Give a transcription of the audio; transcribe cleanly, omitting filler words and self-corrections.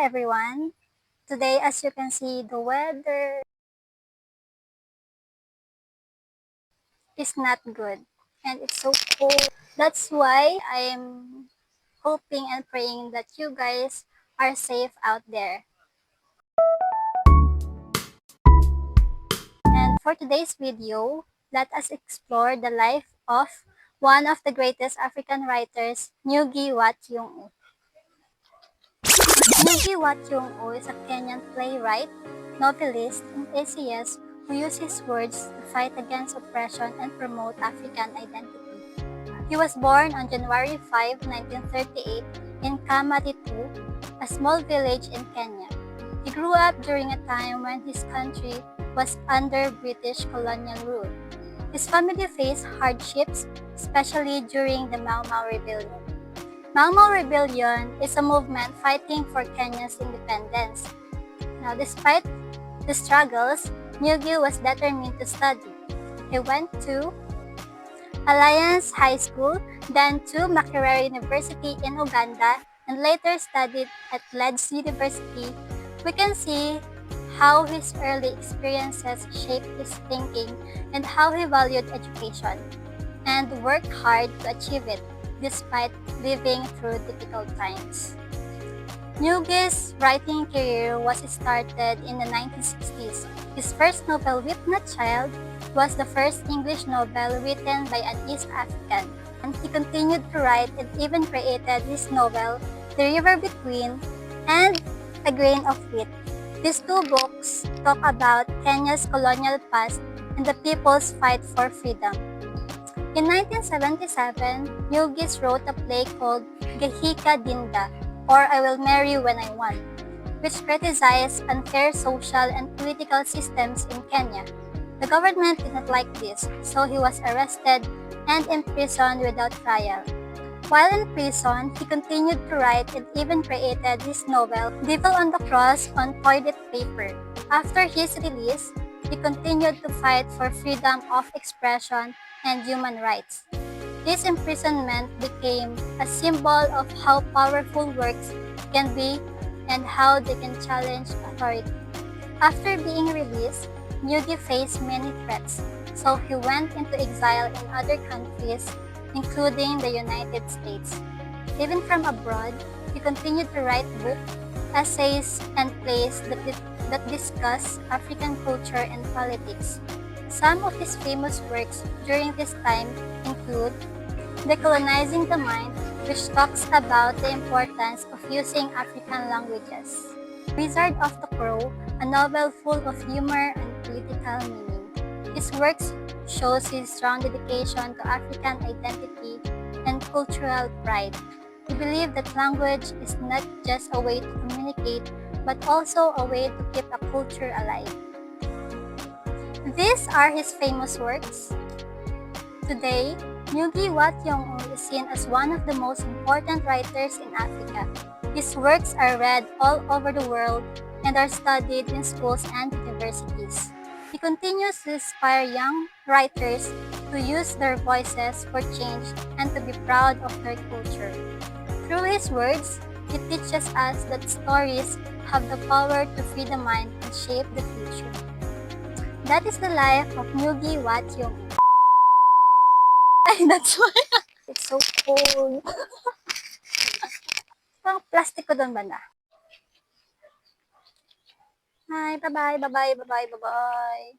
everyone. Today, as you can see, the weather is not good and it's so cold. That's why I am hoping and praying that you guys are safe out there. And for today's video, let us explore the life of one of the greatest African writers, Ngugi wa Thiong'o. Ngugi wa Thiong'o is a Kenyan playwright, novelist, and essayist who uses his words to fight against oppression and promote African identity. He was born on January 5, 1938 in Kamatitu, a small village in Kenya. He grew up during a time when his country was under British colonial rule. His family faced hardships, especially during the Mau Mau Rebellion. Mau Mau Rebellion is a movement fighting for Kenya's independence. Now, despite the struggles, Ngugi was determined to study. He went to Alliance High School, then to Makerere University in Uganda, and later studied at Leeds University. We can see how his early experiences shaped his thinking and how he valued education and worked hard to achieve it despite living through difficult times. Ngugi's writing career was started in the 1960s. His first novel, Whip-Not Child, was the first English novel written by an East African. And he continued to write and even created his novel, The River Between and A Grain of Wheat. These two books talk about Kenya's colonial past and the people's fight for freedom. In 1977, Ngugi wrote a play called Gehika Dinda, or I Will Marry When I Want, which criticized unfair social and political systems in Kenya. The government did not like this, so he was arrested and imprisoned without trial. While in prison, he continued to write and even created his novel, Devil on the Cross, on toilet paper. After his release, he continued to fight for freedom of expression and human rights. His imprisonment became a symbol of how powerful works can be and how they can challenge authority. After being released, Ngugi faced many threats, so he went into exile in other countries, including the United States. Even from abroad, he continued to write books, essays, and plays that discuss African culture and politics. Some of his famous works during this time include Decolonizing the Mind, which talks about the importance of using African languages. Wizard of the Crow, a novel full of humor and political meaning. His works shows his strong dedication to African identity and cultural pride. He believed that language is not just a way to communicate, but also a way to keep a culture alive. These are his famous works. Today, Ngugi wa Thiong'o is seen as one of the most important writers in Africa. His works are read all over the world and are studied in schools and universities. He continues to inspire young writers to use their voices for change and to be proud of their culture. Through his words, he teaches us that stories have the power to free the mind and shape the future. That is the life of Ngugi wa Thiong'o. Ay, that's why. It's so cold. Parang plastic ko doon banda. Hi, bye-bye, bye-bye, bye-bye, bye-bye.